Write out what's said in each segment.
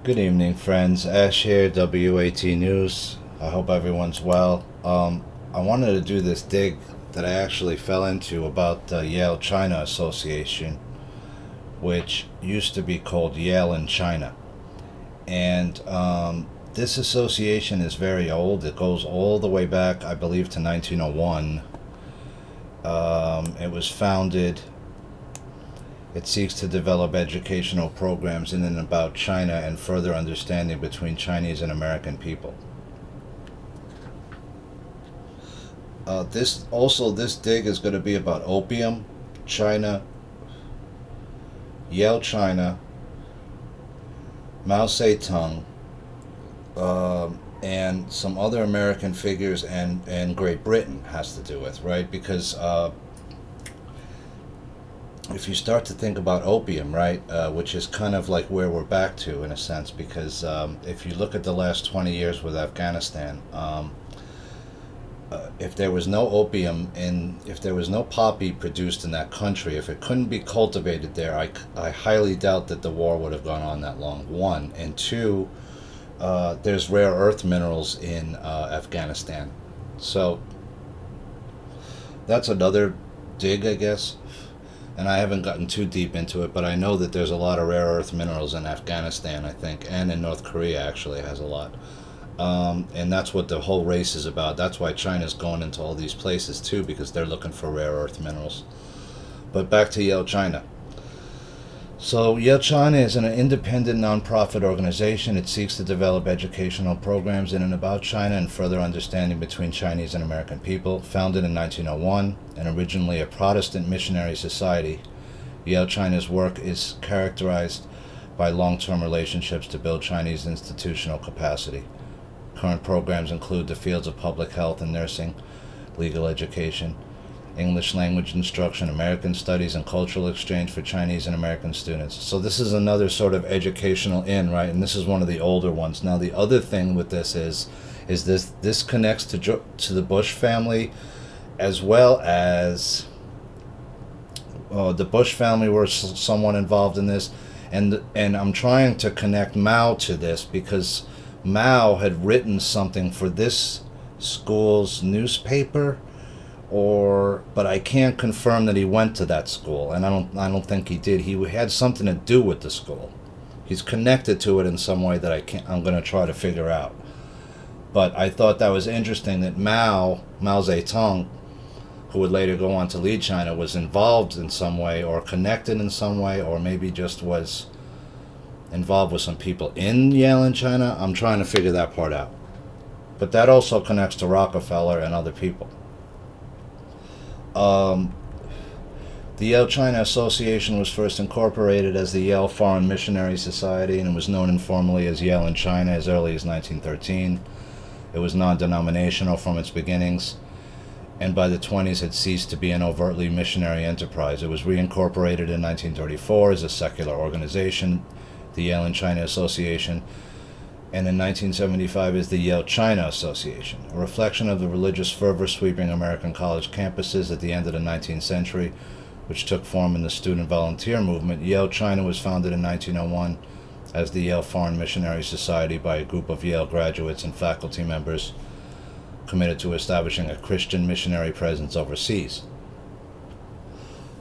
Good evening, friends. Ash here, WAT News. I hope everyone's well. I wanted to do this dig that I actually fell into about the Yale China Association, which used to be called Yale in China. And this association is very old. It goes all the way back, I believe, to 1901. It was founded. It seeks to develop educational programs in and about China and further understanding between Chinese and American people. This dig is going to be about opium, China, Yale China, Mao Zedong, and some other American figures, and Great Britain has to do with, right? Because if you start to think about opium, right, which is kind of like where we're back to in a sense, because if you look at the last 20 years with Afghanistan, if there was no opium if there was no poppy produced in that country, if it couldn't be cultivated there, I highly doubt that the war would have gone on that long, one. And two, there's rare earth minerals in Afghanistan. So that's another dig, I guess. And I haven't gotten too deep into it, but I know that there's a lot of rare earth minerals in Afghanistan, I think, and in North Korea actually has a lot. And that's what the whole race is about. That's why China's going into all these places too, because they're looking for rare earth minerals. But back to Yale China. So Yale China is an independent nonprofit organization. It seeks to develop educational programs in and about China and further understanding between Chinese and American people. Founded in 1901 and originally a Protestant missionary society, Yale China's work is characterized by long-term relationships to build Chinese institutional capacity. Current programs include the fields of public health and nursing, legal education, English language instruction, American studies, and cultural exchange for Chinese and American students. So this is another sort of educational right? And this is one of the older ones. Now the other thing with this is this connects to the Bush family, as well as the Bush family were somewhat involved in this, and I'm trying to connect Mao to this because Mao had written something for this school's newspaper, but I can't confirm that he went to that school, and I don't think he did. He had something to do with the school. He's connected to it in some way that I'm going to try to figure out. But I thought that was interesting that Mao Zedong, who would later go on to lead China, was involved in some way or connected in some way, or maybe just was involved with some people in Yale in China. I'm trying to figure that part out. But that also connects to Rockefeller and other people. The Yale China Association was first incorporated as the Yale Foreign Missionary Society, and it was known informally as Yale in China as early as 1913. It was non-denominational from its beginnings, and by the 20s had ceased to be an overtly missionary enterprise. It was reincorporated in 1934 as a secular organization, the Yale in China Association, and in 1975 is the Yale China Association, a reflection of the religious fervor sweeping American college campuses at the end of the 19th century, which took form in the student volunteer movement. Yale China was founded in 1901 as the Yale Foreign Missionary Society by a group of Yale graduates and faculty members committed to establishing a Christian missionary presence overseas.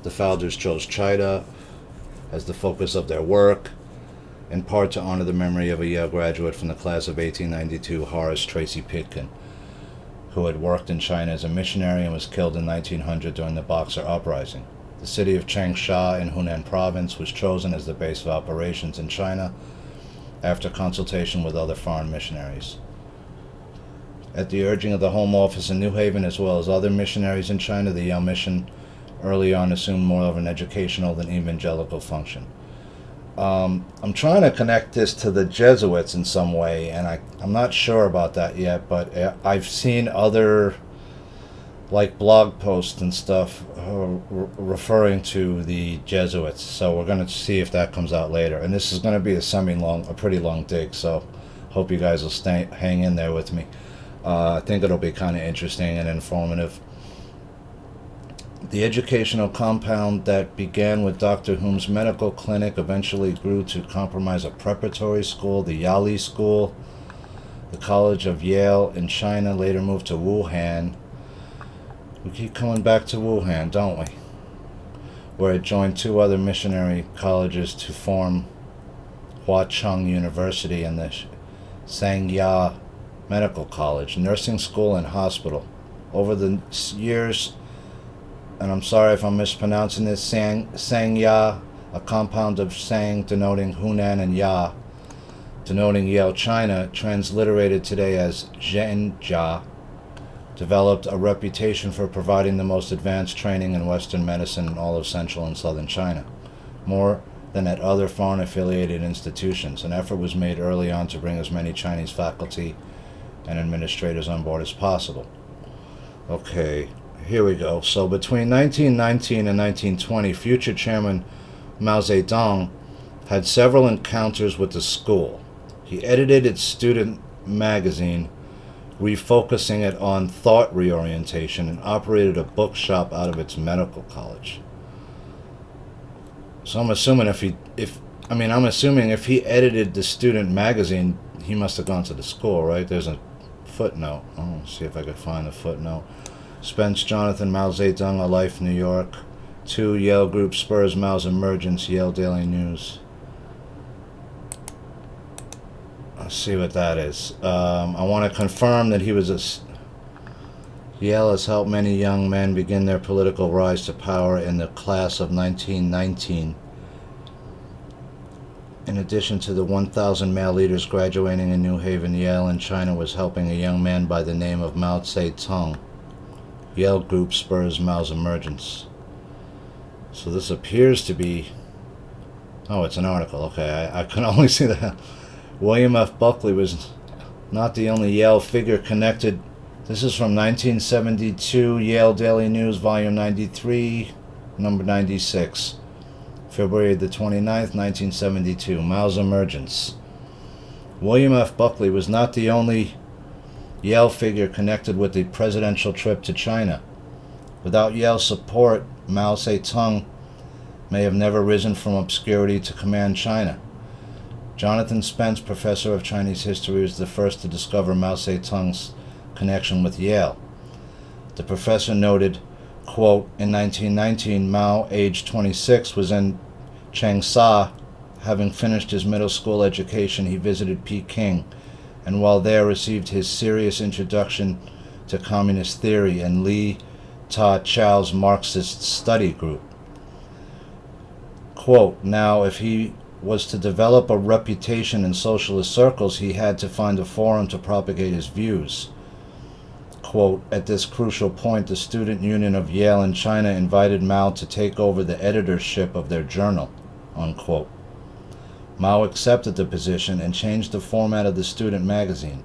The founders chose China as the focus of their work, in part to honor the memory of a Yale graduate from the class of 1892, Horace Tracy Pitkin, who had worked in China as a missionary and was killed in 1900 during the Boxer Uprising. The city of Changsha in Hunan province was chosen as the base of operations in China after consultation with other foreign missionaries. At the urging of the Home Office in New Haven, as well as other missionaries in China, the Yale mission early on assumed more of an educational than evangelical function. I'm trying to connect this to the Jesuits in some way, and I'm not sure about that yet, but I've seen other blog posts and stuff referring to the Jesuits, so we're going to see if that comes out later. And this is going to be a pretty long dig, so hope you guys will hang in there with me. I think it'll be kind of interesting and informative. The educational compound that began with Dr. Hume's medical clinic eventually grew to comprise a preparatory school, the Yale School. The College of Yale in China later moved to Wuhan. We keep coming back to Wuhan, don't we? Where it joined two other missionary colleges to form Hua Chung University and the Sangya Medical College, nursing school and hospital. Over the years, and I'm sorry if I'm mispronouncing this, Sangya, a compound of Sang denoting Hunan and Ya, denoting Yale China, transliterated today as Zhenjia, developed a reputation for providing the most advanced training in Western medicine in all of central and southern China, more than at other foreign-affiliated institutions. An effort was made early on to bring as many Chinese faculty and administrators on board as possible. Okay, here we go. So between 1919 and 1920, future Chairman Mao Zedong had several encounters with the school. He edited its student magazine, refocusing it on thought reorientation, and operated a bookshop out of its medical college. So I'm assuming if he edited the student magazine, he must have gone to the school, right? There's a footnote. Let's see if I could find the footnote. Spence Jonathan, Mao Zedong, A Life, New York. 2. Yale Group spurs Mao's emergence, Yale Daily News. Let's see what that is. I want to confirm that Yale has helped many young men begin their political rise to power in the class of 1919. In addition to the 1,000 male leaders graduating in New Haven, Yale in China was helping a young man by the name of Mao Zedong. Yale Group spurs Mao's emergence. So this appears to be... Oh, it's an article. Okay, I can only see that. William F. Buckley was not the only Yale figure connected. This is from 1972, Yale Daily News, Volume 93, number 96. February the 29th, 1972, Mao's emergence. William F. Buckley was not the only Yale figure connected with the presidential trip to China. Without Yale's support, Mao Zedong may have never risen from obscurity to command China. Jonathan Spence, professor of Chinese history, was the first to discover Mao Zedong's connection with Yale. The professor noted, quote, in 1919, Mao, aged 26, was in Changsha. Having finished his middle school education, he visited Peking, and while there received his serious introduction to communist theory in Li Ta Chow's Marxist study group. Quote, now, if he was to develop a reputation in socialist circles, he had to find a forum to propagate his views. Quote, at this crucial point, the Student Union of Yale in China invited Mao to take over the editorship of their journal, unquote. Mao accepted the position and changed the format of the student magazine.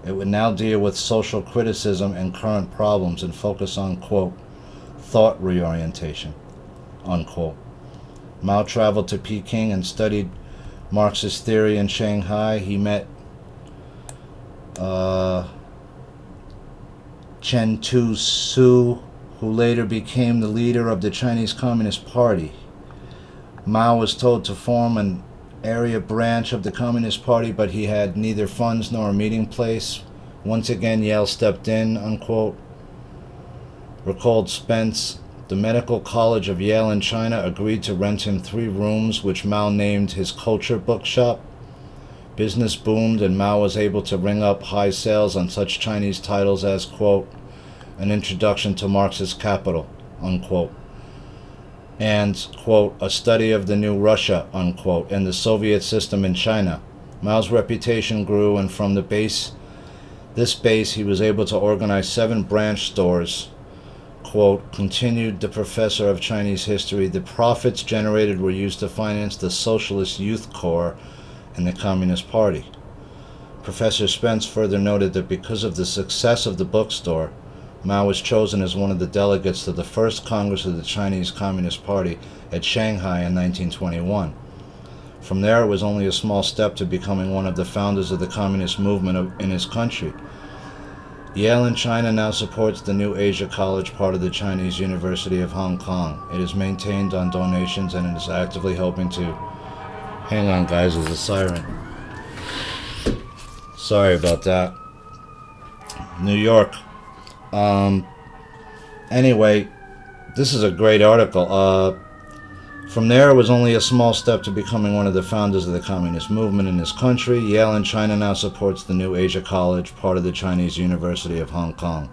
It would now deal with social criticism and current problems and focus on, quote, thought reorientation, unquote. Mao traveled to Peking and studied Marxist theory in Shanghai. He met Chen Tu-su, who later became the leader of the Chinese Communist Party. Mao was told to form an area branch of the Communist Party, but he had neither funds nor a meeting place. Once again, Yale stepped in, unquote. Recalled Spence, the Medical College of Yale in China agreed to rent him 3 rooms, which Mao named his culture bookshop. Business boomed, and Mao was able to ring up high sales on such Chinese titles as, quote, An Introduction to Marxist Capital, unquote, and, quote, A Study of the New Russia, unquote, and the Soviet System in China. Mao's reputation grew, and from this base he was able to organize 7 branch stores. Quote, continued the professor of Chinese history, the profits generated were used to finance the Socialist Youth Corps and the Communist Party. Professor Spence further noted that because of the success of the bookstore, Mao was chosen as one of the delegates to the first Congress of the Chinese Communist Party at Shanghai in 1921. From there, it was only a small step to becoming one of the founders of the communist movement in his country. Yale in China now supports the New Asia College, part of the Chinese University of Hong Kong. It is maintained on donations and it is actively helping to... Hang on, guys, there's a siren. Sorry about that. New York. Anyway, this is a great article. From there, it was only a small step to becoming one of the founders of the communist movement in this country. Yale in China now supports the New Asia College, part of the Chinese University of Hong Kong.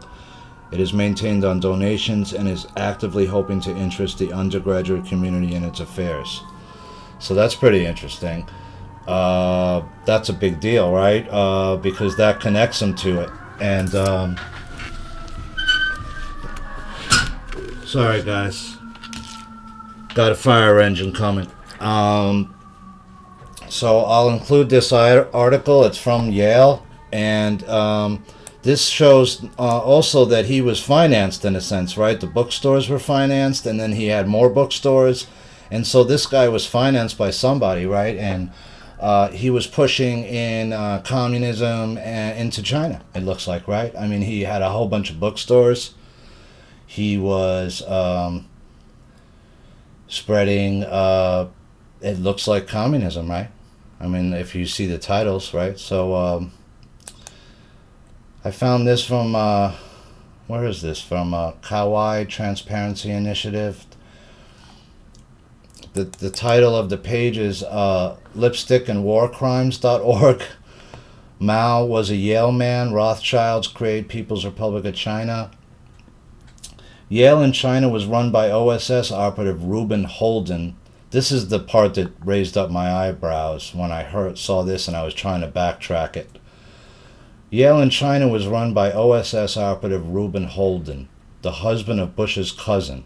It is maintained on donations and is actively hoping to interest the undergraduate community in its affairs. So that's pretty interesting. That's a big deal, right? Because that connects them to it. And, sorry, guys. Got a fire engine coming. So I'll include this article. It's from Yale. And this shows also that he was financed in a sense, right? The bookstores were financed, and then he had more bookstores. And so this guy was financed by somebody, right? And he was pushing in communism into China, it looks like, right? I mean, he had a whole bunch of bookstores. He was spreading, it looks like communism, right? I mean, if you see the titles, right? So I found this from, where is this? From Kauai Transparency Initiative. The title of the page is lipstickandwarcrimes.org. Mao was a Yale man. Rothschilds create People's Republic of China. Yale in China was run by OSS operative Reuben Holden. This is the part that raised up my eyebrows when I saw this and I was trying to backtrack it. Yale in China was run by OSS operative Reuben Holden, the husband of Bush's cousin,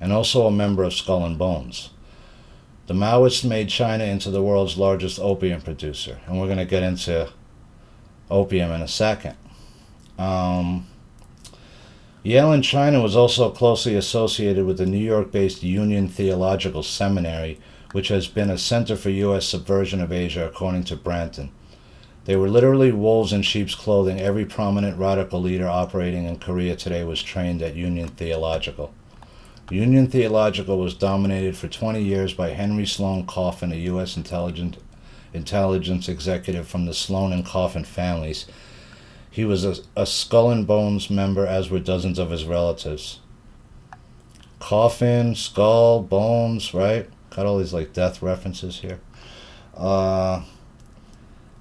and also a member of Skull and Bones. The Maoists made China into the world's largest opium producer, and we're going to get into opium in a second. Yale in China was also closely associated with the New York-based Union Theological Seminary, which has been a center for U.S. subversion of Asia, according to Branton. They were literally wolves in sheep's clothing. Every prominent radical leader operating in Korea today was trained at Union Theological. Union Theological was dominated for 20 years by Henry Sloan Coffin, a U.S. intelligence executive from the Sloan and Coffin families. He was a Skull and Bones member, as were dozens of his relatives. Coffin, Skull, Bones, right? Got all these like death references here.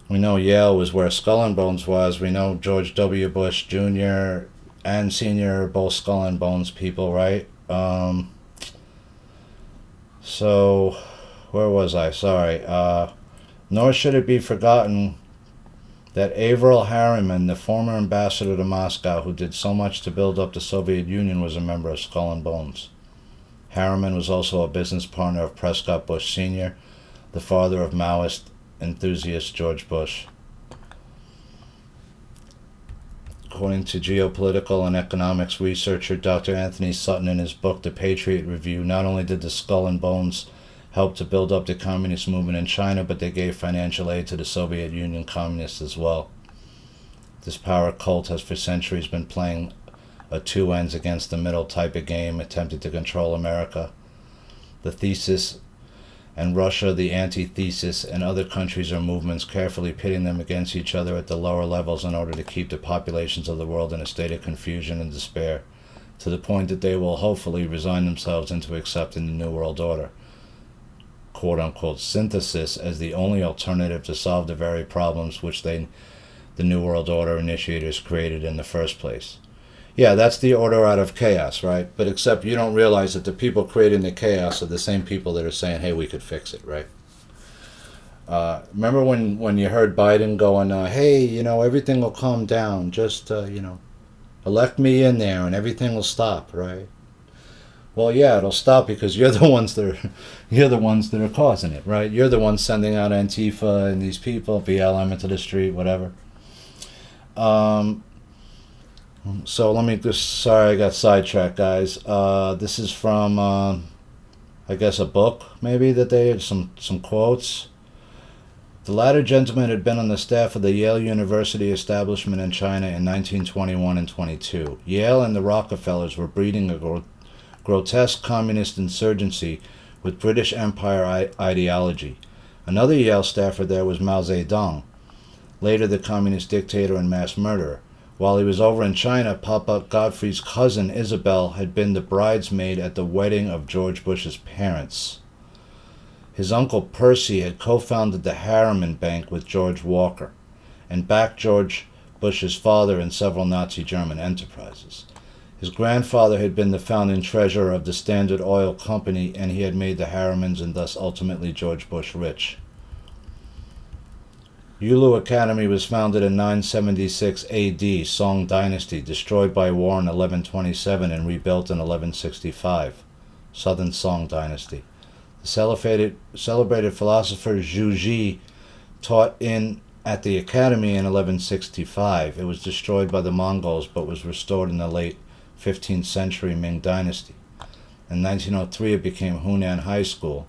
We know Yale was where Skull and Bones was. We know George W. Bush Jr. and Sr. both Skull and Bones people, right? So, where was I? Sorry. Nor should it be forgotten that Averell Harriman, the former ambassador to Moscow who did so much to build up the Soviet Union, was a member of Skull and Bones. Harriman was also a business partner of Prescott Bush Sr., the father of Maoist enthusiast George Bush. According to geopolitical and economics researcher Dr. Anthony Sutton in his book, The Patriot Review, not only did the Skull and Bones help to build up the communist movement in China, but they gave financial aid to the Soviet Union communists as well. This power cult has for centuries been playing a two ends against the middle type of game, attempting to control America. The thesis and Russia, the antithesis, and other countries or movements, carefully pitting them against each other at the lower levels in order to keep the populations of the world in a state of confusion and despair, to the point that they will hopefully resign themselves into accepting the New World Order, quote-unquote synthesis, as the only alternative to solve the very problems which the New World Order initiators created in the first place. Yeah, that's the order out of chaos, right? But except you don't realize that the people creating the chaos are the same people that are saying, hey, we could fix it, right? Remember when you heard Biden going, hey, everything will calm down. Just, elect me in there and everything will stop, right? Well, yeah, it'll stop because you're the ones that are causing it, right? You're the ones sending out Antifa and these people, BLM into the street, whatever. So let me just, sorry I got sidetracked, guys. This is from, I guess, a book, maybe, that they had some quotes. The latter gentleman had been on the staff of the Yale University establishment in China in 1921 and 22. Yale and the Rockefellers were breeding a grotesque communist insurgency with British Empire ideology. Another Yale staffer there was Mao Zedong, later the communist dictator and mass murderer. While he was over in China, Papa Godfrey's cousin Isabel had been the bridesmaid at the wedding of George Bush's parents. His uncle Percy had co-founded the Harriman Bank with George Walker and backed George Bush's father in several Nazi German enterprises. His grandfather had been the founding treasurer of the Standard Oil Company, and he had made the Harrimans and thus ultimately George Bush rich. Yulu Academy was founded in 976 AD, Song Dynasty, destroyed by war in 1127 and rebuilt in 1165, Southern Song Dynasty. The celebrated philosopher Zhu Ji taught at the academy in 1165. It was destroyed by the Mongols but was restored in the late 15th century Ming Dynasty. In 1903 it became Hunan High School.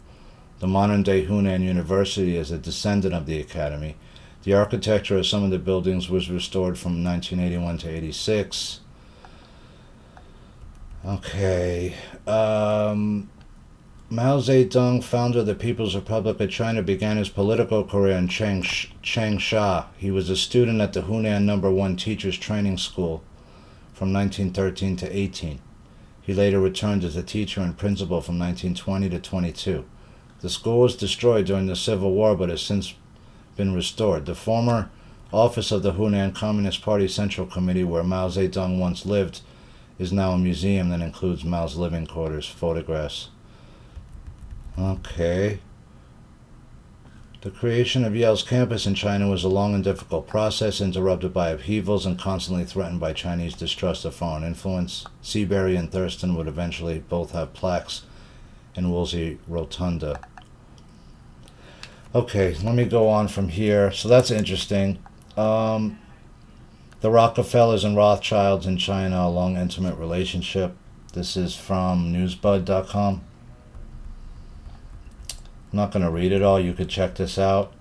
The modern-day Hunan University is a descendant of the academy. The architecture of some of the buildings was restored from 1981 to 86. Okay. Mao Zedong, founder of the People's Republic of China, began his political career in Changsha. He was a student at the Hunan No. 1 Teachers Training School from 1913 to 18. He later returned as a teacher and principal from 1920 to 22. The school was destroyed during the Civil War but has since been restored. The former office of the Hunan Communist Party Central Committee, where Mao Zedong once lived, is now a museum that includes Mao's living quarters, photographs. Okay. The creation of Yale's campus in China was a long and difficult process, interrupted by upheavals and constantly threatened by Chinese distrust of foreign influence. Seabury and Thurston would eventually both have plaques in Woolsey Rotunda. Okay, let me go on from here. So that's interesting. The Rockefellers and Rothschilds in China, a long, intimate relationship. This is from newsbud.com. I'm not going to read it all. You could check this out.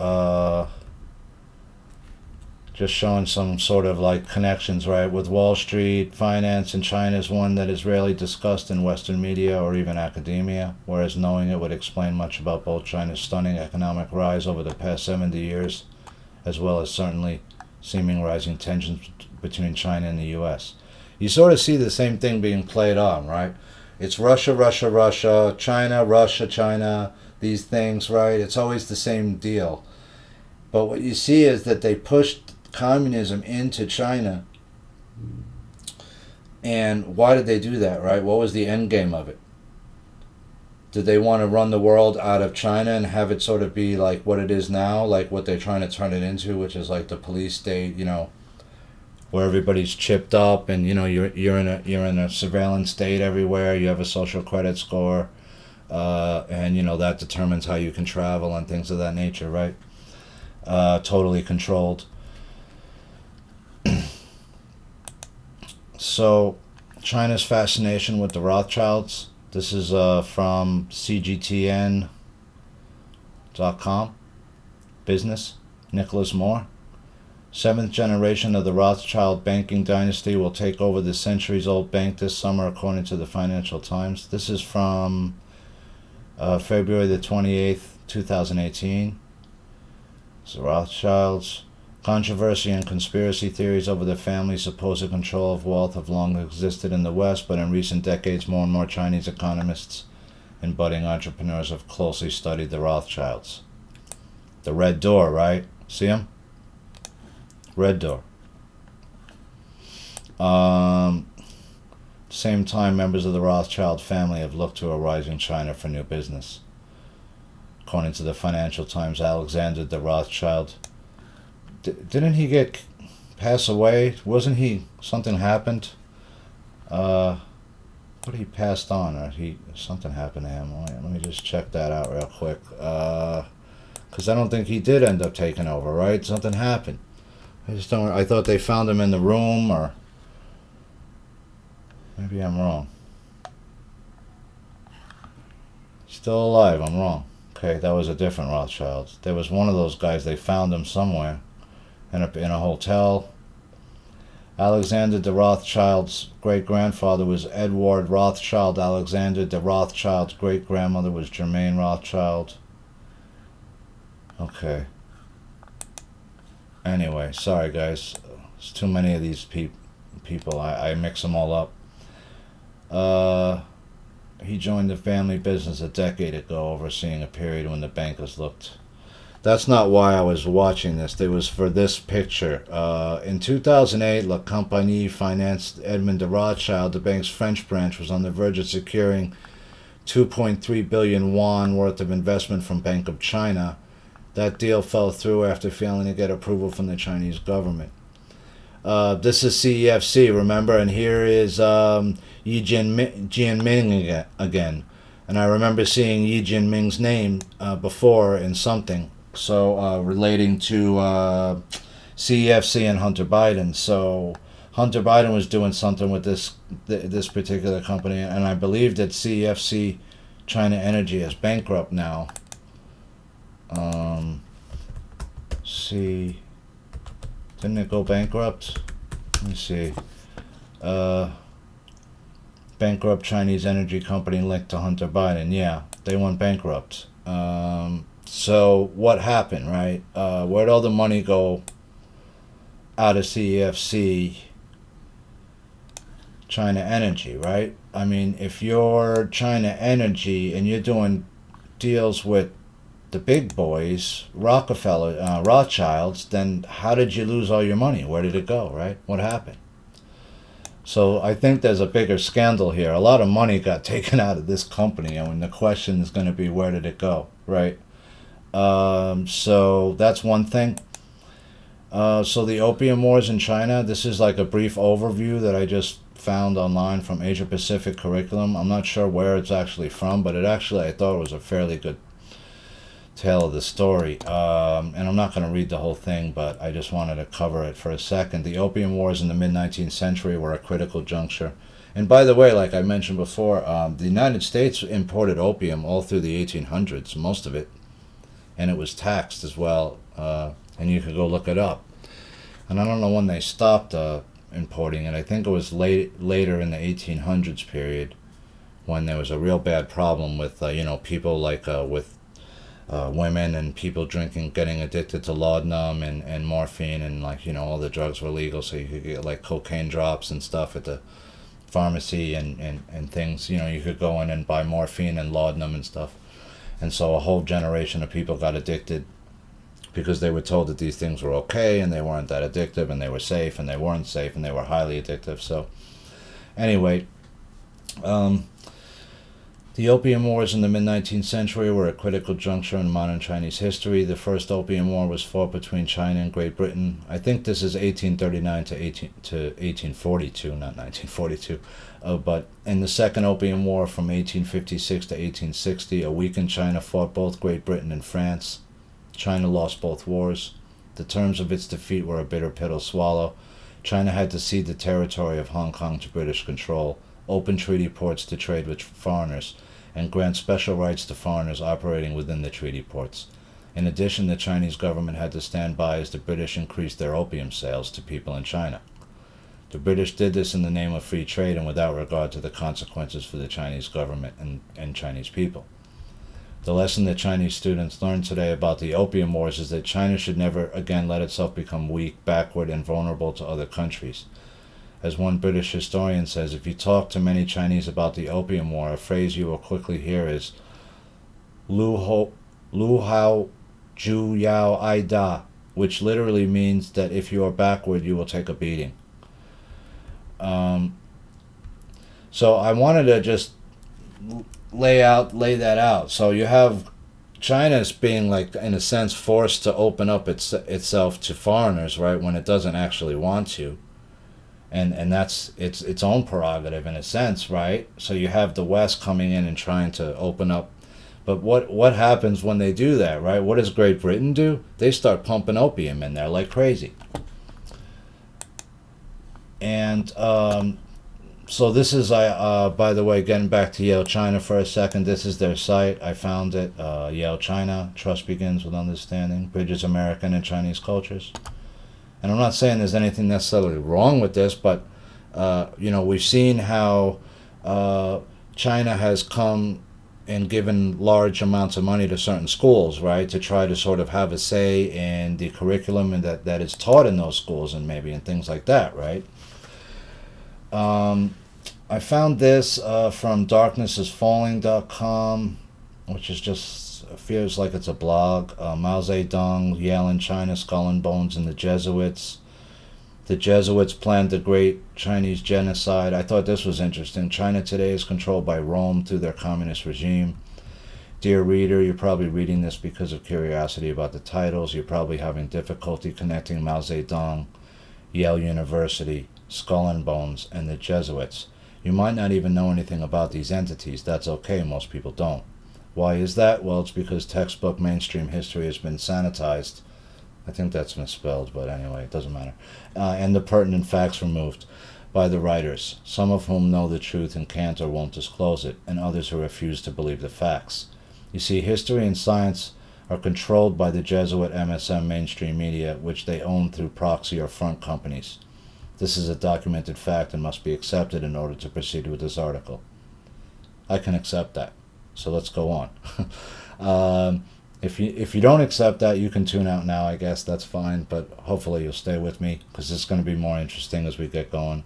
Just showing some sort of like connections, right, with Wall Street. Finance in China is one that is rarely discussed in Western media or even academia, whereas knowing it would explain much about both China's stunning economic rise over the past 70 years, as well as certainly seeming rising tensions between China and the U.S. You sort of see the same thing being played on, right? It's Russia, Russia, Russia, China, Russia, China, these things, right? It's always the same deal. But what you see is that they pushed communism into China. And why did they do that, right? What was the end game of it? Did they want to run the world out of China and have it sort of be like what it is now, like what they're trying to turn it into, which is like the police state, you know, where everybody's chipped up and you know you're in a surveillance state everywhere. You have a social credit score, and you know that determines how you can travel and things of that nature, right? Totally controlled. So, China's fascination with the Rothschilds. This is from CGTN.com. Business. Nicholas Moore. 7th generation of the Rothschild banking dynasty will take over the centuries-old bank this summer, according to the Financial Times. This is from February the 28th, 2018. It's the Rothschilds. Controversy and conspiracy theories over the family's supposed control of wealth have long existed in the West, but in recent decades, more and more Chinese economists and budding entrepreneurs have closely studied the Rothschilds. The Red Door, right? See them? Red Door. Same time, members of the Rothschild family have looked to a rising China for new business. According to the Financial Times, Alexander the Rothschild, didn't he pass away? Wasn't he, something happened? But he passed on, or something happened to him. Let me just check that out real quick. Because I don't think he did end up taking over, right? Something happened. I thought they found him in the room, or maybe I'm wrong. Still alive, I'm wrong. Okay, that was a different Rothschild. There was one of those guys. They found him somewhere in a hotel. Alexander de Rothschild's great-grandfather was Edward Rothschild. Alexander de Rothschild's great-grandmother was Germaine Rothschild. Okay. Anyway, sorry guys. There's too many of these people. I mix them all up. He joined the family business a decade ago, overseeing a period when the bankers looked. That's not why I was watching this. It was for this picture. In 2008, La Compagnie financed Edmond de Rothschild. The bank's French branch was on the verge of securing 2.3 billion yuan worth of investment from Bank of China. That deal fell through after failing to get approval from the Chinese government. This is CEFC, remember? And here is Yi Jianming again. And I remember seeing Yi Jianming's name before in something. So relating to CEFC and Hunter Biden. So Hunter Biden was doing something with this particular company, and I believe that CEFC China Energy is bankrupt now. Didn't it go bankrupt? Let me see. Bankrupt Chinese energy company linked to Hunter Biden. Yeah, they went bankrupt. So what happened, right? Where'd all the money go out of CEFC China Energy, right? I mean, if you're China Energy and you're doing deals with the big boys, Rockefeller, Rothschilds, then how did you lose all your money? Where did it go, right? What happened? So I think there's a bigger scandal here. A lot of money got taken out of this company, and the question is going to be, where did it go, right? So that's one thing. So the Opium Wars in China, this is like a brief overview that I just found online from Asia Pacific Curriculum. I'm not sure where it's actually from, but I thought it was a fairly good tale of the story. And I'm not going to read the whole thing, but I just wanted to cover it for a second. The Opium Wars in the mid-19th century were a critical juncture. And by the way, like I mentioned before, the United States imported opium all through the 1800s, most of it. And it was taxed as well, and you could go look it up. And I don't know when they stopped importing it. I think it was later in the 1800s period when there was a real bad problem with people like with women and people getting addicted to laudanum and morphine, and all the drugs were legal, so you could get like cocaine drops and stuff at the pharmacy and things. You could go in and buy morphine and laudanum and stuff. And so a whole generation of people got addicted because they were told that these things were okay and they weren't that addictive, and they were safe and they weren't safe and they were highly addictive. So anyway, the Opium Wars in the mid-19th century were a critical juncture in modern Chinese history. The first Opium War was fought between China and Great Britain. I think this is 1839 to 1842, not 1942. But in the Second Opium War from 1856 to 1860, a weakened China fought both Great Britain and France. China lost both wars. The terms of its defeat were a bitter pill to swallow. China had to cede the territory of Hong Kong to British control, open treaty ports to trade with foreigners, and grant special rights to foreigners operating within the treaty ports. In addition, the Chinese government had to stand by as the British increased their opium sales to people in China. The British did this in the name of free trade and without regard to the consequences for the Chinese government and Chinese people. The lesson that Chinese students learn today about the Opium Wars is that China should never again let itself become weak, backward, and vulnerable to other countries. As one British historian says, if you talk to many Chinese about the Opium War, a phrase you will quickly hear is Lu Hao Ju Yao Ai Da, which literally means that if you are backward, you will take a beating. So I wanted to just lay that out. So you have China's being, like, in a sense, forced to open up itself to foreigners, right, when it doesn't actually want to. And that's its own prerogative in a sense, right? So you have the West coming in and trying to open up. But what happens when they do that, right? What does Great Britain do? They start pumping opium in there like crazy. And So this is, by the way, getting back to Yale China for a second, this is their site. I found it, Yale China, Trust Begins with Understanding, Bridges American and Chinese Cultures. And I'm not saying there's anything necessarily wrong with this, but, we've seen how China has come and given large amounts of money to certain schools, right, to try to sort of have a say in the curriculum and that is taught in those schools and maybe and things like that, right? I found this from darknessisfalling.com, which is just feels like it's a blog. Mao Zedong, Yale and China, Skull and Bones, and the Jesuits. The Jesuits planned the Great Chinese Genocide. I thought this was interesting. China today is controlled by Rome through their communist regime. Dear reader, you're probably reading this because of curiosity about the titles. You're probably having difficulty connecting Mao Zedong, Yale University, Skull and Bones, and the Jesuits. You might not even know anything about these entities. That's okay, most people don't. Why is that? Well, it's because textbook mainstream history has been sanitized. I think that's misspelled, but anyway, it doesn't matter. And the pertinent facts removed by the writers, some of whom know the truth and can't or won't disclose it, and others who refuse to believe the facts. You see, history and science are controlled by the Jesuit MSM mainstream media, which they own through proxy or front companies. This is a documented fact and must be accepted in order to proceed with this article. I can accept that. So let's go on. If you don't accept that, you can tune out now, I guess. That's fine, but hopefully you'll stay with me because it's going to be more interesting as we get going.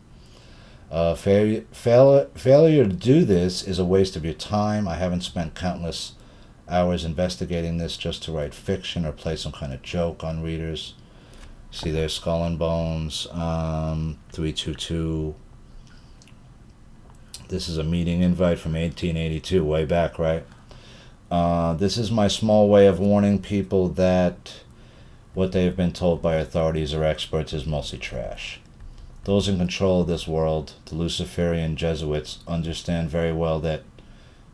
Failure to do this is a waste of your time. I haven't spent countless hours investigating this just to write fiction or play some kind of joke on readers. See, there's Skull and Bones, 322. This is a meeting invite from 1882, way back, right? This is my small way of warning people that what they have been told by authorities or experts is mostly trash. Those in control of this world, the Luciferian Jesuits, understand very well that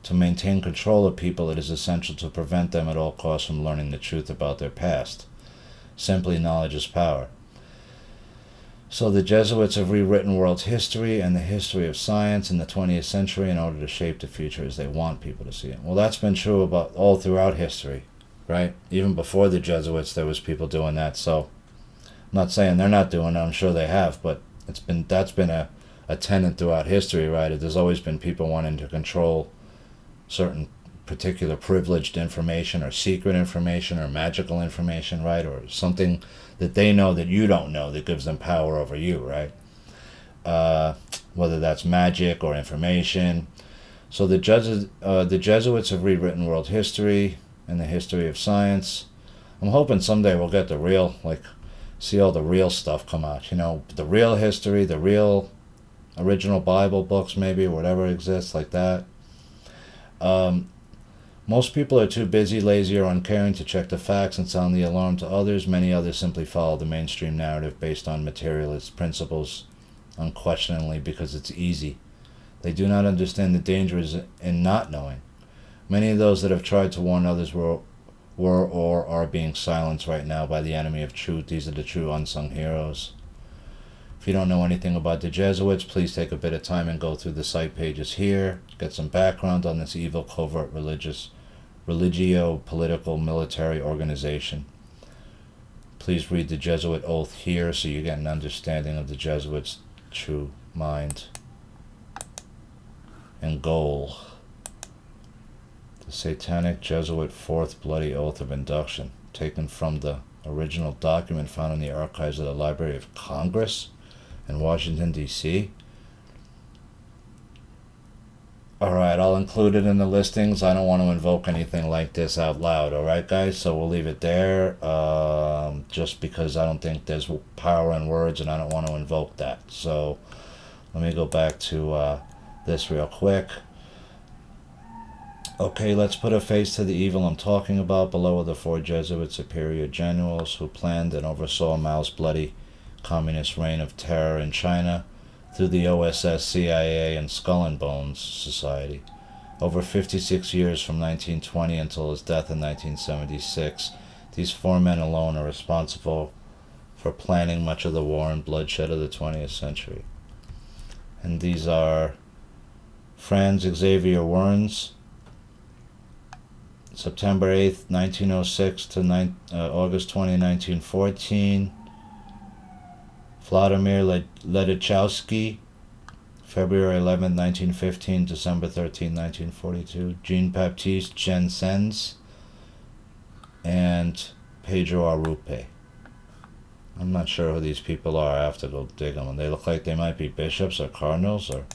to maintain control of people, it is essential to prevent them at all costs from learning the truth about their past. Simply, knowledge is power. So the Jesuits have rewritten world history and the history of science in the 20th century in order to shape the future as they want people to see it. Well, that's been true about all throughout history, right? Even before the Jesuits, there was people doing that. So I'm not saying they're not doing it. I'm sure they have, but that's been a tenet throughout history, right? There's always been people wanting to control certain particular privileged information or secret information or magical information, right? Or something that they know that you don't know that gives them power over you, right? Whether that's magic or information. So the Jesuits have rewritten world history and the history of science. I'm hoping someday we'll get see all the real stuff come out. The real history, the real original Bible books maybe, or whatever exists like that. Most people are too busy, lazy, or uncaring to check the facts and sound the alarm to others. Many others simply follow the mainstream narrative based on materialist principles, unquestioningly because it's easy. They do not understand the dangers in not knowing. Many of those that have tried to warn others were or are being silenced right now by the enemy of truth. These are the true unsung heroes. If you don't know anything about the Jesuits, please take a bit of time and go through the site pages here, get some background on this evil, covert, religio-political, military organization. Please read the Jesuit oath here so you get an understanding of the Jesuits' true mind and goal. The Satanic Jesuit Fourth Bloody Oath of Induction, taken from the original document found in the archives of the Library of Congress in Washington, D.C. Alright, I'll include it in the listings. I don't want to invoke anything like this out loud, alright guys? So we'll leave it there, just because I don't think there's power in words and I don't want to invoke that. So let me go back to this real quick. Okay, let's put a face to the evil I'm talking about. Below are the 4 Jesuit superior generals who planned and oversaw Mao's bloody communist reign of terror in China through the OSS, CIA, and Skull and Bones Society. Over 56 years from 1920 until his death in 1976, these 4 men alone are responsible for planning much of the war and bloodshed of the 20th century. And these are Franz Xavier Werns, September 8th, 1906 to August 20, 1914. Vladimir Ledachowski, February 11th, 1915, December 13th, 1942. Jean-Baptiste Janssens and Pedro Arrupe. I'm not sure who these people are. I have to go dig them. They look like they might be bishops or cardinals. Or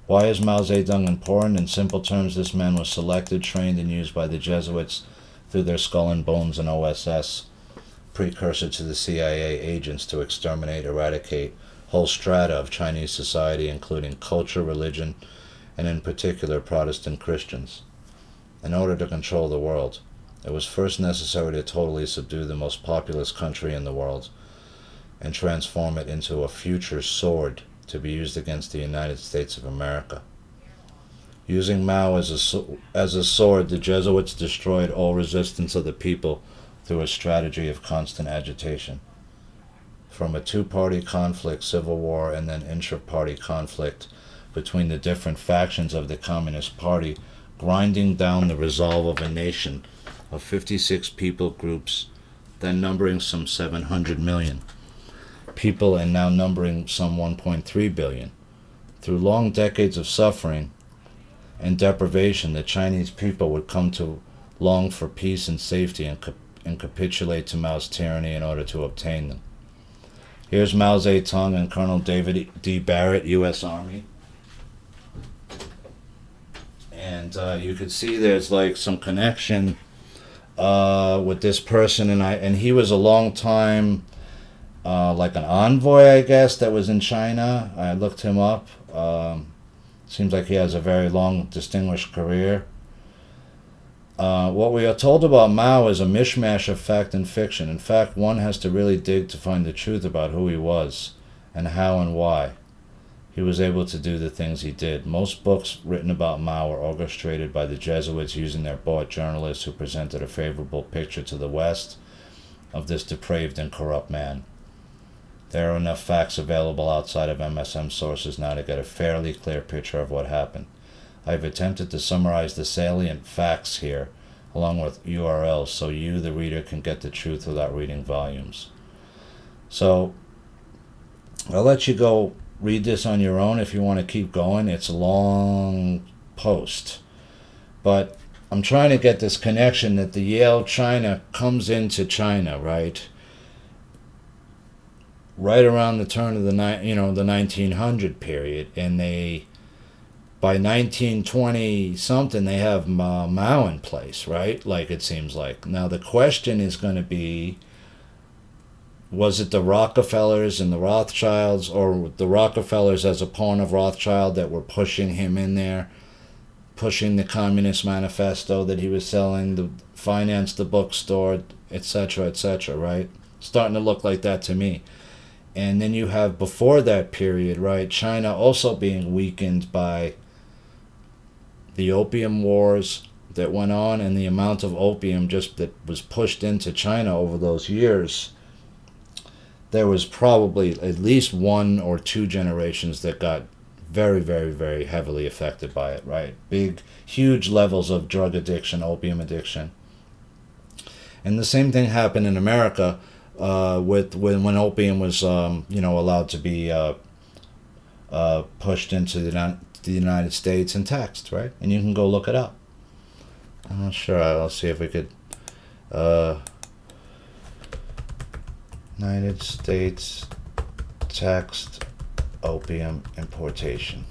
why is Mao Zedong important? In simple terms, this man was selected, trained, and used by the Jesuits through their Skull and Bones and OSS, precursor to the CIA agents, to exterminate, eradicate whole strata of Chinese society, including culture, religion, and in particular Protestant Christians. In order to control the world, it was first necessary to totally subdue the most populous country in the world and transform it into a future sword to be used against the United States of America. Using Mao as a sword, the Jesuits destroyed all resistance of the people through a strategy of constant agitation. From a two-party conflict, civil war, and then intra-party conflict between the different factions of the Communist Party, grinding down the resolve of a nation of 56 people groups, then numbering some 700 million people and now numbering some 1.3 billion. Through long decades of suffering and deprivation, the Chinese people would come to long for peace and safety and capitulate to Mao's tyranny in order to obtain them. Here's Mao Zedong and Colonel David D. Barrett, U.S. Army. And you could see there's like some connection with this person, and he was a long time like an envoy, I guess, that was in China. I looked him up. Seems like he has a very long, distinguished career. What we are told about Mao is a mishmash of fact and fiction. In fact, one has to really dig to find the truth about who he was and how and why he was able to do the things he did. Most books written about Mao were orchestrated by the Jesuits using their bought journalists who presented a favorable picture to the West of this depraved and corrupt man. There are enough facts available outside of MSM sources now to get a fairly clear picture of what happened. I've attempted to summarize the salient facts here, along with URLs, so you, the reader, can get the truth without reading volumes. So, I'll let you go read this on your own if you want to keep going. It's a long post. But I'm trying to get this connection that the Yale China comes into China, right? Right around the turn of the 1900 period, and by 1920 something they have Mao in place, right? Like it seems like. Now the question is going to be, was it the Rockefellers and the Rothschilds, or the Rockefellers as a pawn of Rothschild that were pushing him in there, pushing the Communist Manifesto that he was selling, the finance the bookstore, etc., right? Starting to look like that to me. And then you have before that period, right, China also being weakened by the Opium Wars that went on, and the amount of opium just that was pushed into China over those years. There was probably at least one or two generations that got very, very, very heavily affected by it, right? Big, huge levels of drug addiction, opium addiction. And the same thing happened in America when opium was, allowed to be pushed into the United States and taxed, right? And you can go look it up. I'm not sure. I'll see if we could. United States taxed opium importation.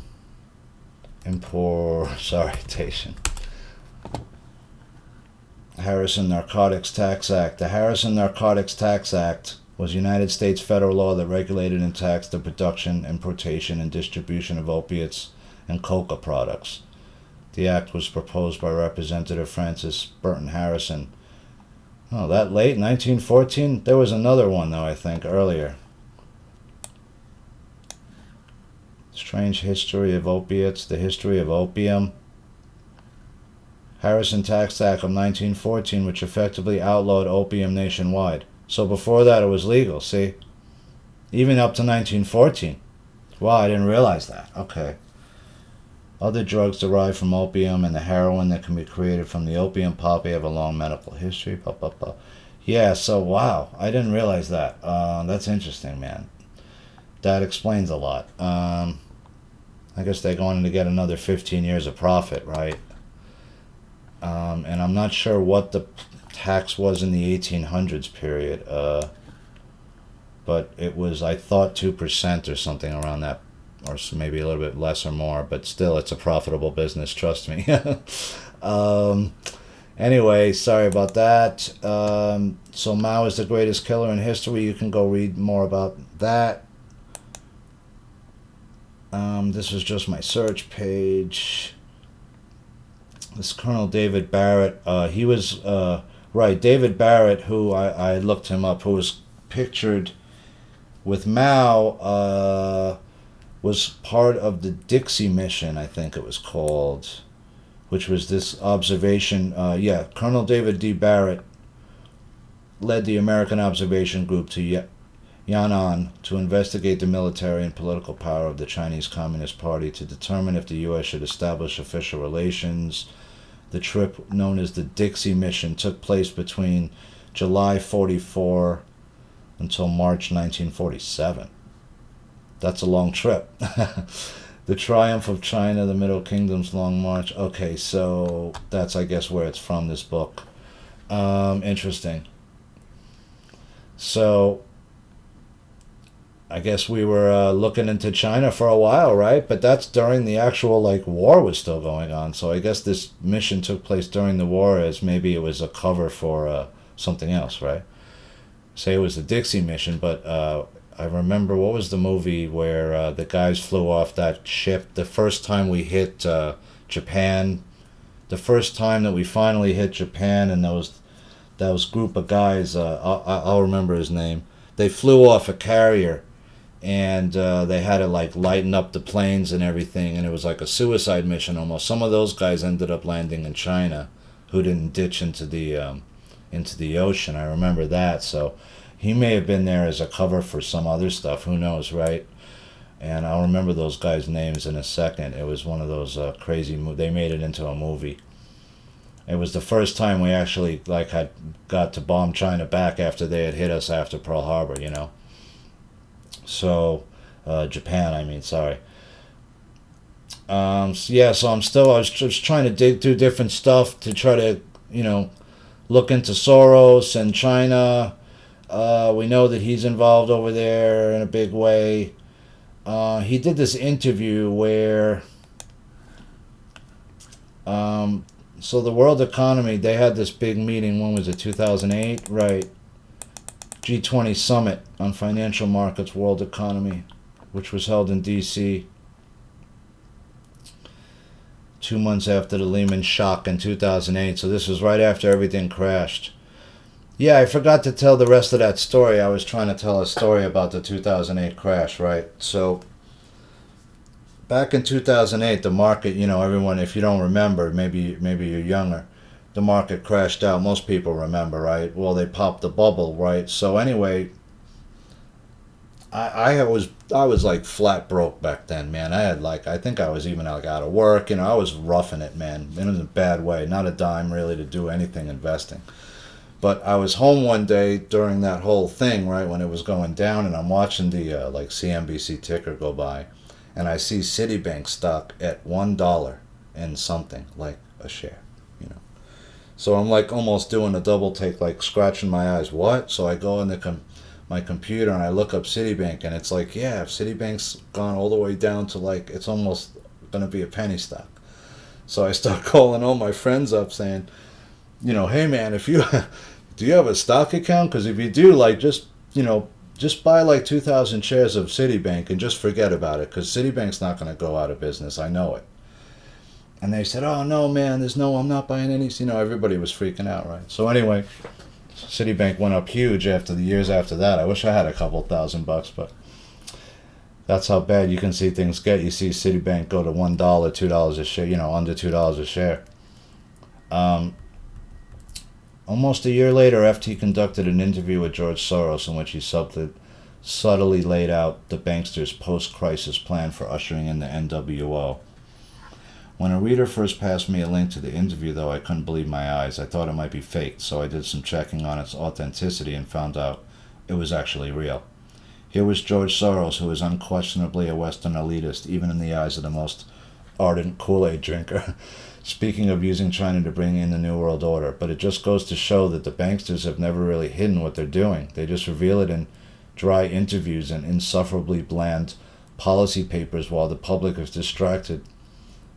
Harrison Narcotics Tax Act. The Harrison Narcotics Tax Act was United States federal law that regulated and taxed the production, importation, and distribution of opiates and coca products. The act was proposed by Representative Francis Burton Harrison. Oh, that late? 1914? There was another one, though, I think, earlier. Strange History of Opiates, the History of Opium. Harrison Tax Act of 1914, which effectively outlawed opium nationwide. So before that, it was legal, see? Even up to 1914. Wow, I didn't realize that. Okay. Other drugs derived from opium and the heroin that can be created from the opium poppy have a long medical history. Blah, blah, blah. Yeah, so wow, I didn't realize that. That's interesting, man. That explains a lot. I guess they're going to get another 15 years of profit, right? And I'm not sure what the tax was in the 1800s period, but it was, I thought, 2% or something around that, or maybe a little bit less or more, but still, it's a profitable business, trust me. Anyway, sorry about that. So Mao is the greatest killer in history. You can go read more about that. This was just my search page. This Colonel David Barrett, he was, right, David Barrett, who I looked him up, who was pictured with Mao, was part of the Dixie Mission, I think it was called, which was this observation, Colonel David D. Barrett led the American Observation Group to Yan'an to investigate the military and political power of the Chinese Communist Party to determine if the U.S. should establish official relations. The trip, known as the Dixie Mission, took place between July 44 until March 1947. That's a long trip. The Triumph of China, the Middle Kingdom's Long March. Okay, so that's, I guess, where it's from, this book. Interesting. So I guess we were looking into China for a while, right? But that's during the actual, war was still going on. So I guess this mission took place during the war, as maybe it was a cover for something else, right? Say it was the Dixie Mission, but I remember, what was the movie where the guys flew off that ship the first time we hit Japan? The first time that we finally hit Japan, and those group of guys, I'll remember his name. They flew off a carrier, and they had to lighten up the planes and everything, and it was like a suicide mission almost. Some of those guys ended up landing in China, who didn't ditch into the ocean. I remember that. So he may have been there as a cover for some other stuff. Who knows, right? And I'll remember those guys' names in a second. It was one of those crazy they made it into a movie. It was the first time we actually had got to bomb China back after they had hit us after Pearl Harbor, So, Japan, I mean, sorry. So I was just trying to dig through different stuff to try to, look into Soros and China. We know that he's involved over there in a big way. He did this interview where, so the world economy, they had this big meeting, when was it, 2008? Right. G20 Summit on Financial Markets, World Economy, which was held in D.C. 2 months after the Lehman shock in 2008. So this was right after everything crashed. Yeah, I forgot to tell the rest of that story. I was trying to tell a story about the 2008 crash, right? So back in 2008, the market, everyone, if you don't remember, maybe you're younger, the market crashed out. Most people remember, right? Well, they popped the bubble, right? So anyway, I was flat broke back then, man. I had I think I was even out of work. I was roughing it, man, in a bad way. Not a dime really to do anything investing. But I was home one day during that whole thing, right, when it was going down, and I'm watching the CNBC ticker go by, and I see Citibank stock at $1 and something, a share, So I'm almost doing a double take, scratching my eyes. What? So I go in my computer and I look up Citibank, and it's Citibank's gone all the way down to it's almost going to be a penny stock. So I start calling all my friends up saying, hey man, if you do you have a stock account? Because if you do, just buy 2,000 shares of Citibank and just forget about it, because Citibank's not going to go out of business. I know it. And they said, oh no man, I'm not buying any. Everybody was freaking out, right? So anyway, Citibank went up huge after the years after that. I wish I had a couple $1,000, but that's how bad you can see things get. You see Citibank go to $1, $2 a share, under $2 a share. Almost a year later, FT conducted an interview with George Soros in which he subtly laid out the banksters' post-crisis plan for ushering in the NWO. When a reader first passed me a link to the interview, though, I couldn't believe my eyes. I thought it might be faked, so I did some checking on its authenticity and found out it was actually real. Here was George Soros, who is unquestionably a Western elitist, even in the eyes of the most ardent Kool-Aid drinker, speaking of using China to bring in the New World Order. But it just goes to show that the banksters have never really hidden what they're doing. They just reveal it in dry interviews and insufferably bland policy papers while the public is distracted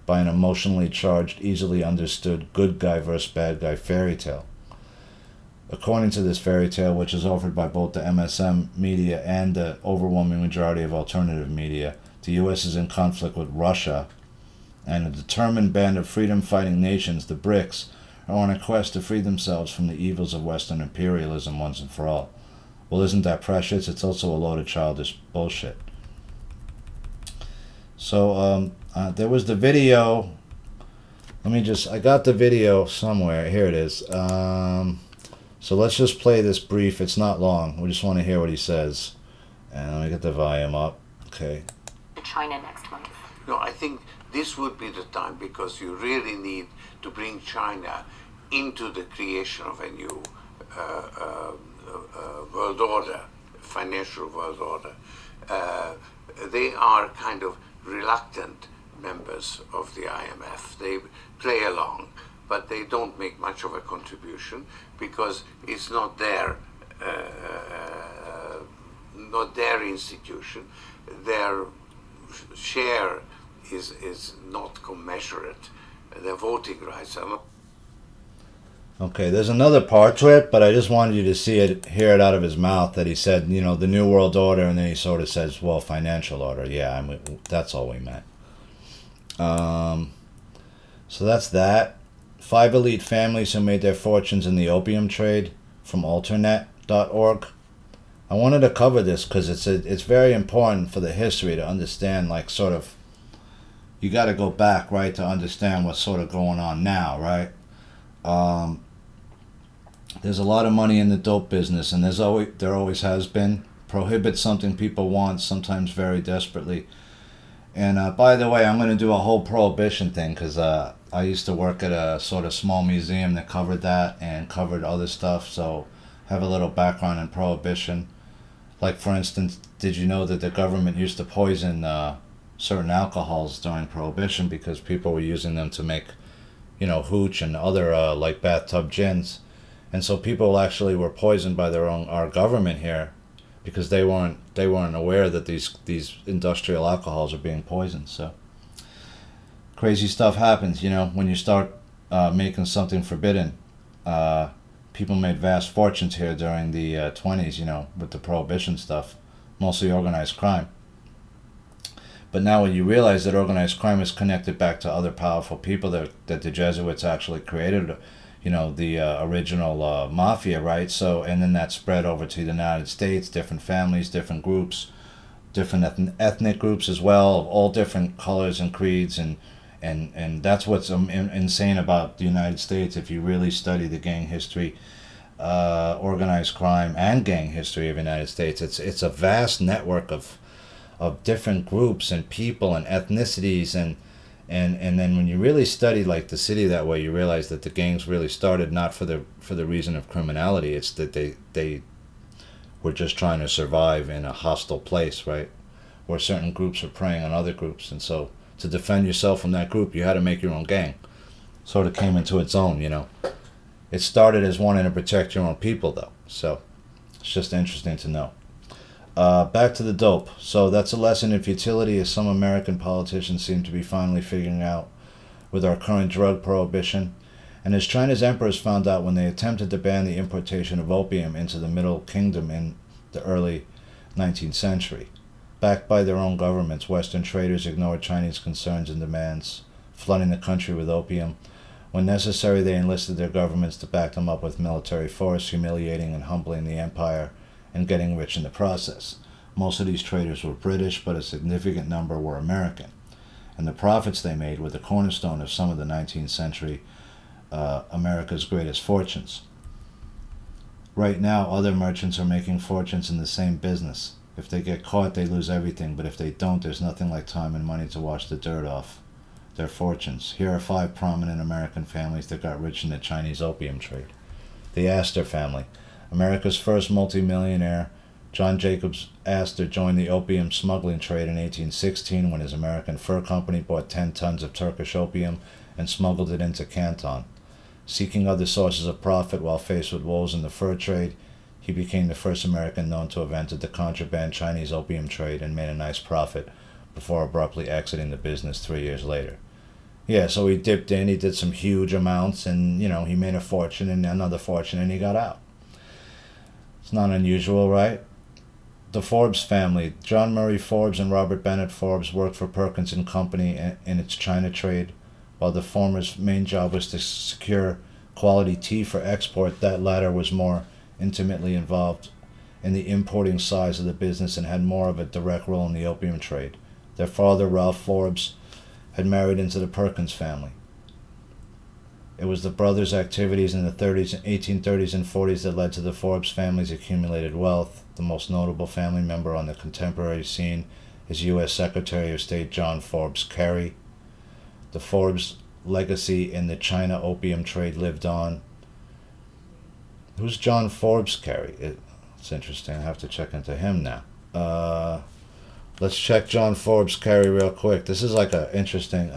by an emotionally charged, easily understood good guy versus bad guy fairy tale. According to this fairy tale, which is offered by both the MSM media and the overwhelming majority of alternative media, the U.S. is in conflict with Russia, and a determined band of freedom-fighting nations, the BRICS, are on a quest to free themselves from the evils of Western imperialism once and for all. Well, isn't that precious? It's also a load of childish bullshit. So, there was the video. I got the video somewhere. Here it is. So let's just play this brief. It's not long. We just want to hear what he says. And let me get the volume up. Okay. China next month. No, I think this would be the time, because you really need to bring China into the creation of a new world order, financial world order. They are kind of reluctant members of the IMF. They play along, but they don't make much of a contribution because it's not their institution. Their share is not commensurate. Their voting rights are not. Okay, there's another part to it, but I just wanted you to hear it out of his mouth that he said, the New World Order, and then he sort of says, well, financial order. Yeah, that's all we meant. So that's that. 5 elite families who made their fortunes in the opium trade from alternet.org. I wanted to cover this because it's very important for the history to understand, you got to go back, right, to understand what's sort of going on now, right? There's a lot of money in the dope business, and there always has been. Prohibit something people want, sometimes very desperately. And by the way, I'm going to do a whole prohibition thing because I used to work at a sort of small museum that covered that and covered other stuff, so I have a little background in prohibition. Like, for instance, did you know that the government used to poison certain alcohols during prohibition because people were using them to make, hooch and other like bathtub gins? And so people actually were poisoned by our government here because they weren't aware that these industrial alcohols are being poisoned. So crazy stuff happens, when you start making something forbidden. People made vast fortunes here during the 20s, with the prohibition stuff, mostly organized crime. But now when you realize that organized crime is connected back to other powerful people that the Jesuits actually created, the original mafia, right? So, and then that spread over to the United States, different families, different groups, different ethnic groups as well, of all different colors and creeds, and that's what's insane about the United States. If you really study the gang history, organized crime, and gang history of the United States, it's a vast network of different groups and people and ethnicities, and then when you really study like the city that way, you realize that the gangs really started not for the reason of criminality. It's that they were just trying to survive in a hostile place, right, where certain groups are preying on other groups, and so to defend yourself from that group, you had to make your own gang. Sort of came into its own, It started as wanting to protect your own people, though, so it's just interesting to know. Back to the dope. So that's a lesson in futility, as some American politicians seem to be finally figuring out with our current drug prohibition, and as China's emperors found out when they attempted to ban the importation of opium into the Middle Kingdom in the early 19th century. Backed by their own governments, Western traders ignored Chinese concerns and demands, flooding the country with opium. When necessary, they enlisted their governments to back them up with military force, humiliating and humbling the empire and getting rich in the process. Most of these traders were British, but a significant number were American, and the profits they made were the cornerstone of some of the 19th century America's greatest fortunes. Right now, other merchants are making fortunes in the same business. If they get caught, they lose everything, but if they don't, there's nothing like time and money to wash the dirt off their fortunes. Here are 5 prominent American families that got rich in the Chinese opium trade. The Astor family. America's first multimillionaire, John Jacobs Astor, joined the opium smuggling trade in 1816 when his American Fur Company bought 10 tons of Turkish opium and smuggled it into Canton. Seeking other sources of profit while faced with woes in the fur trade, he became the first American known to have entered the contraband Chinese opium trade and made a nice profit before abruptly exiting the business 3 years later. Yeah, so he dipped in, he did some huge amounts, and, he made a fortune and another fortune, and he got out. It's not unusual, right? The Forbes family. John Murray Forbes and Robert Bennett Forbes worked for Perkins and Company in its China trade. While the former's main job was to secure quality tea for export, that latter was more intimately involved in the importing size of the business and had more of a direct role in the opium trade. Their father, Ralph Forbes, had married into the Perkins family. It was the brothers' activities in the 1830s and 40s that led to the Forbes family's accumulated wealth. The most notable family member on the contemporary scene is U.S. Secretary of State John Forbes Kerry. The Forbes legacy in the China opium trade lived on. Who's John Forbes Kerry? It's interesting. I have to check into him now. Let's check John Forbes Kerry real quick. This is like a interesting.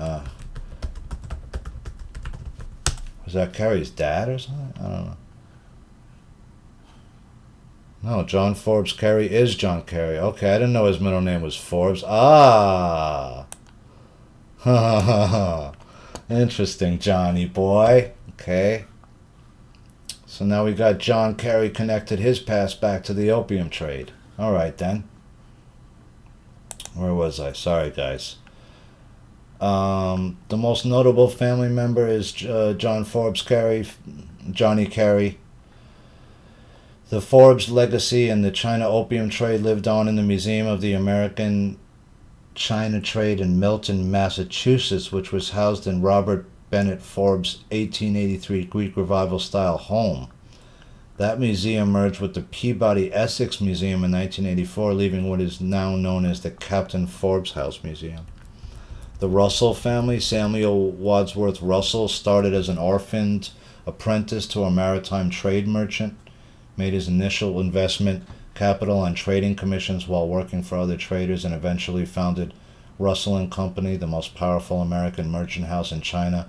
Was that Kerry's dad or something? I don't know. No, John Forbes Kerry is John Kerry. Okay, I didn't know his middle name was Forbes. Ah. Interesting, Johnny boy. Okay. So now we got John Kerry connected his past back to the opium trade. All right, then. Where was I? Sorry, guys. The most notable family member is John Forbes Kerry, Johnny Kerry. The Forbes legacy in the China opium trade lived on in the Museum of the American China Trade in Milton, Massachusetts, which was housed in Robert Bennett Forbes' 1883 Greek Revival-style home. That museum merged with the Peabody Essex Museum in 1984, leaving what is now known as the Captain Forbes House Museum. The Russell family, Samuel Wadsworth Russell, started as an orphaned apprentice to a maritime trade merchant, made his initial investment capital on trading commissions while working for other traders, and eventually founded Russell and Company, the most powerful American merchant house in China,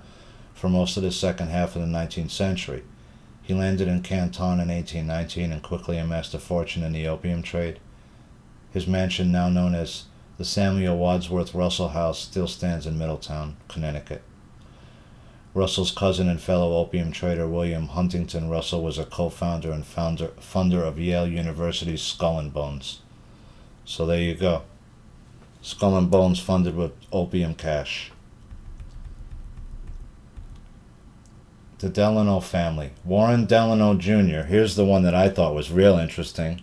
for most of the second half of the 19th century. He landed in Canton in 1819 and quickly amassed a fortune in the opium trade. His mansion, now known as the Samuel Wadsworth Russell House, still stands in Middletown, Connecticut. Russell's cousin and fellow opium trader William Huntington Russell was a co-founder and funder of Yale University's Skull and Bones. So there you go. Skull and Bones funded with opium cash. The Delano family. Warren Delano Jr. Here's the one that I thought was real interesting.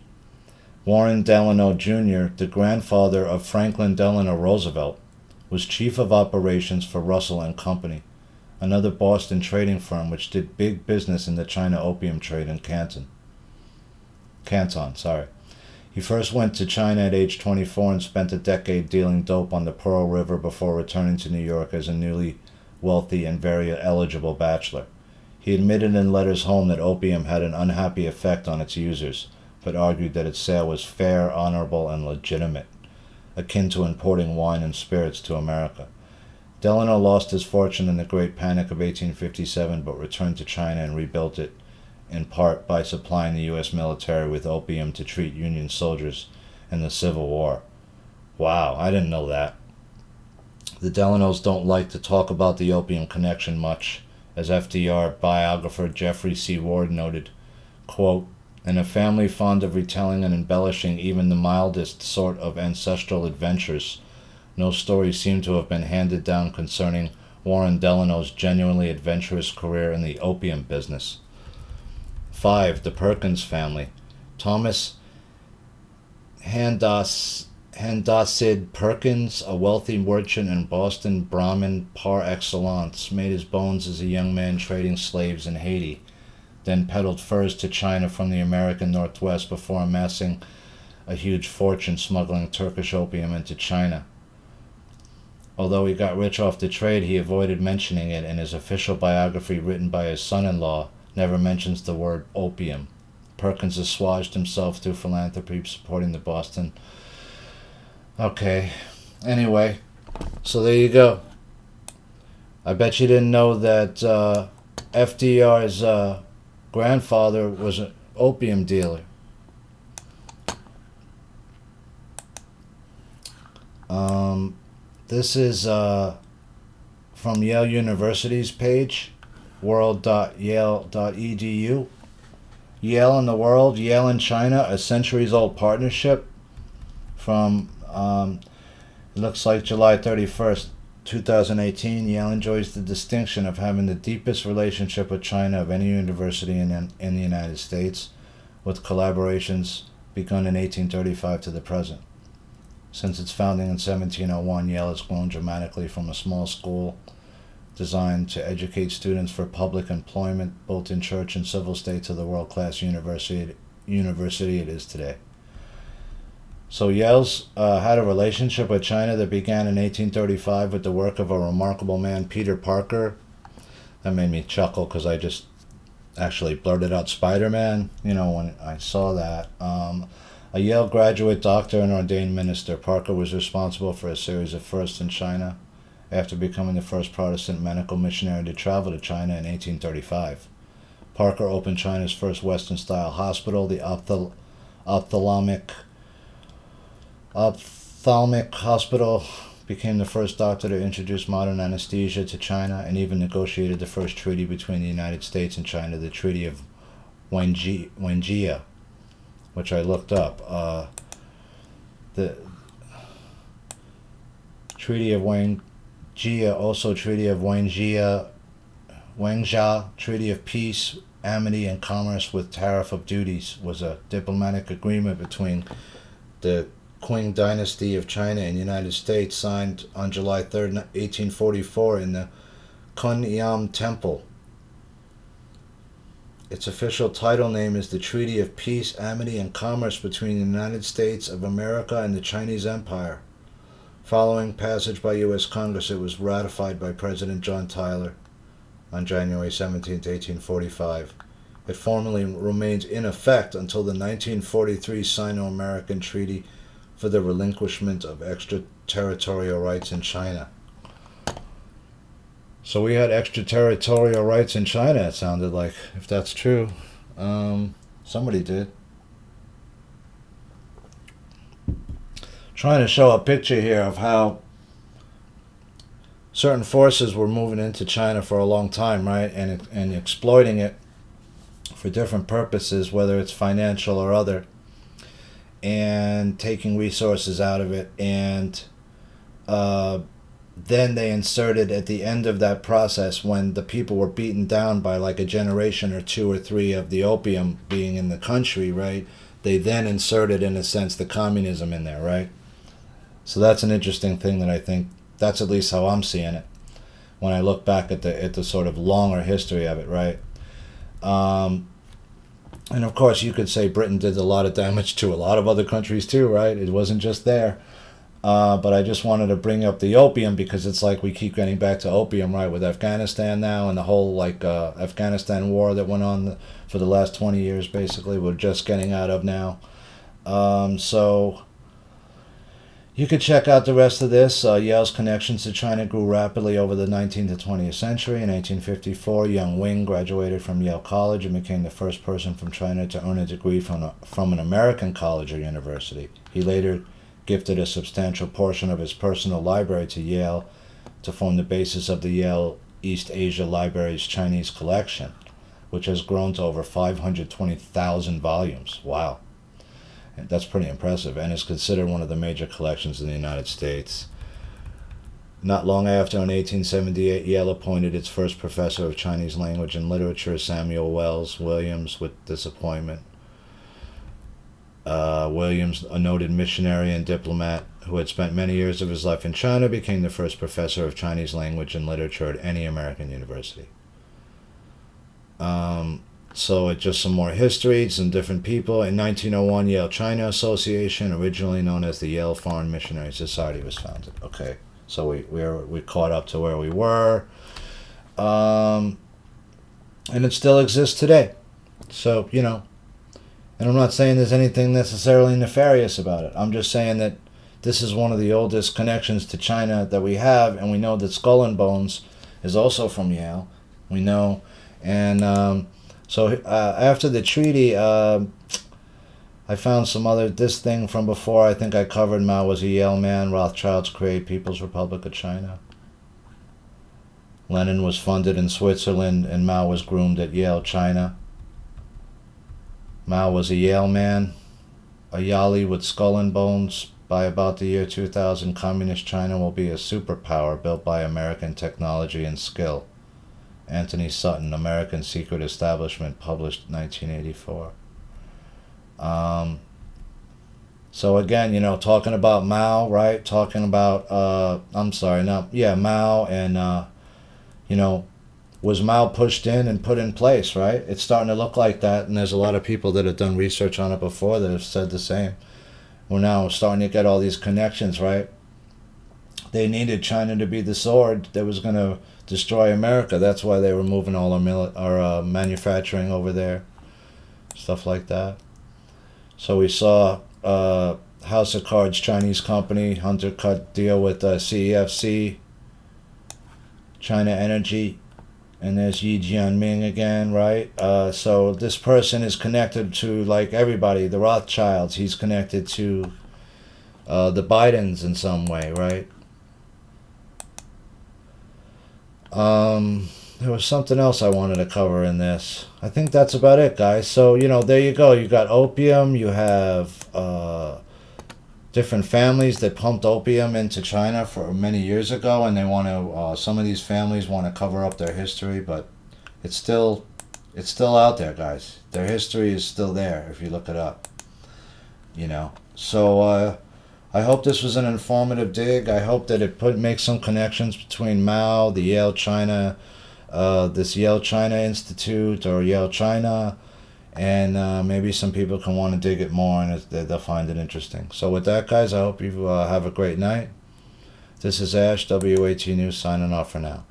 Warren Delano Jr., the grandfather of Franklin Delano Roosevelt, was chief of operations for Russell and Company, another Boston trading firm which did big business in the China opium trade in Canton. He first went to China at age 24 and spent a decade dealing dope on the Pearl River before returning to New York as a newly wealthy and very eligible bachelor. He admitted in letters home that opium had an unhappy effect on its users, but argued that its sale was fair, honorable, and legitimate, akin to importing wine and spirits to America. Delano lost his fortune in the Great Panic of 1857, but returned to China and rebuilt it, in part by supplying the U.S. military with opium to treat Union soldiers in the Civil War. Wow, I didn't know that. The Delanos don't like to talk about the opium connection much, as FDR biographer Jeffrey C. Ward noted, quote, "In a family fond of retelling and embellishing even the mildest sort of ancestral adventures, no stories seem to have been handed down concerning Warren Delano's genuinely adventurous career in the opium business." 5. The Perkins family. Thomas Handasid Perkins, a wealthy merchant and Boston Brahmin par excellence, made his bones as a young man trading slaves in Haiti, then peddled furs to China from the American Northwest before amassing a huge fortune smuggling Turkish opium into China. Although he got rich off the trade, he avoided mentioning it, and his official biography written by his son-in-law never mentions the word opium. Perkins assuaged himself through philanthropy supporting the Boston. Okay. Anyway, so there you go. I bet you didn't know that FDR's grandfather was an opium dealer. This is from Yale University's page, world.yale.edu. Yale and the World, Yale and China, a centuries-old partnership from, it looks like July 31st, 2018. Yale enjoys the distinction of having the deepest relationship with China of any university in the United States, with collaborations begun in 1835 to the present. Since its founding in 1701, Yale has grown dramatically from a small school designed to educate students for public employment, both in church and civil state, to the world-class university it is today. So Yale's had a relationship with China that began in 1835 with the work of a remarkable man, Peter Parker. That made me chuckle because I just actually blurted out Spider-Man, when I saw that. A Yale graduate, doctor, and ordained minister, Parker was responsible for a series of firsts in China after becoming the first Protestant medical missionary to travel to China in 1835. Parker opened China's first Western-style hospital, the ophthalmic hospital, became the first doctor to introduce modern anesthesia to China, and even negotiated the first treaty between the United States and China, the Treaty of Wenjia, which I looked up. The Treaty of Wenjia, also Treaty of Wenjia, Treaty of Peace, Amity, and Commerce with Tariff of Duties, was a diplomatic agreement between the Qing Dynasty of China and the United States, signed on July 3rd, 1844 in the Kunyam Temple. Its official title name is the Treaty of Peace, Amity, and Commerce between the United States of America and the Chinese Empire. Following passage by U.S. Congress, it was ratified by President John Tyler on January 17, 1845. It formally remains in effect until the 1943 Sino-American Treaty for the relinquishment of extraterritorial rights in China. So we had extraterritorial rights in China, it sounded like, if that's true. Somebody did. Trying to show a picture here of how certain forces were moving into China for a long time, right? And exploiting it for different purposes, whether it's financial or other, and taking resources out of it. And then they inserted at the end of that process, when the people were beaten down by like a generation or two or three of the opium being in the country, right? They then inserted, in a sense, the communism in there, right? So that's an interesting thing that I think, that's at least how I'm seeing it when I look back at the sort of longer history of it, right? And of course, you could say Britain did a lot of damage to a lot of other countries too, right? It wasn't just there. But I just wanted to bring up the opium because it's like we keep getting back to opium, right, with Afghanistan now, and the whole Afghanistan war that went on for the last 20 years, basically, we're just getting out of now. So you could check out the rest of this. Yale's connections to China grew rapidly over the 19th to 20th century. In 1854, Young Wing graduated from Yale College and became the first person from China to earn a degree from an American college or university. He later gifted a substantial portion of his personal library to Yale to form the basis of the Yale East Asia Library's Chinese collection, which has grown to over 520,000 volumes. Wow. And that's pretty impressive, and is considered one of the major collections in the United States. Not long after, in 1878, Yale appointed its first professor of Chinese language and literature, Samuel Wells Williams, with disappointment. Williams, a noted missionary and diplomat who had spent many years of his life in China, became the first professor of Chinese language and literature at any American university. So it's just some more history, some different people. In 1901, Yale China Association, originally known as the Yale Foreign Missionary Society, was founded. Okay, so we caught up to where we were, and it still exists today. So and I'm not saying there's anything necessarily nefarious about it. I'm just saying that this is one of the oldest connections to China that we have, and we know that Skull and Bones is also from Yale. We know, and so after the treaty, I found this thing from before. I think I covered Mao was a Yale man. Rothschilds create People's Republic of China. Lenin was funded in Switzerland, and Mao was groomed at Yale China. Mao was a Yale man, a Yali with Skull and Bones. By about the year 2000, Communist China will be a superpower built by American technology and skill. Anthony Sutton, American Secret Establishment, published 1984. So again, talking about Mao, right? Talking about, Mao and, was Mao pushed in and put in place, right? It's starting to look like that, and there's a lot of people that have done research on it before that have said the same. We're now starting to get all these connections, right? They needed China to be the sword that was going to destroy America. That's why they were moving all our manufacturing over there, stuff like that. So we saw House of Cards, Chinese company, undercut deal with CEFC, China Energy, and there's Yi Jianming again, right? So this person is connected to, like everybody, the Rothschilds. He's connected to the Bidens in some way, right? There was something else I wanted to cover in this. I think that's about it, guys. So, there you go. You got opium. You have different families that pumped opium into China for many years ago, and they want to. Some of these families want to cover up their history, but it's still out there, guys. Their history is still there if you look it up. So I hope this was an informative dig. I hope that it makes some connections between Mao, the Yale China, this Yale China Institute or Yale China, and maybe some people can want to dig it more and they'll find it interesting. So with that, guys, I hope you have a great night. This is Ash, WAT News, signing off for now.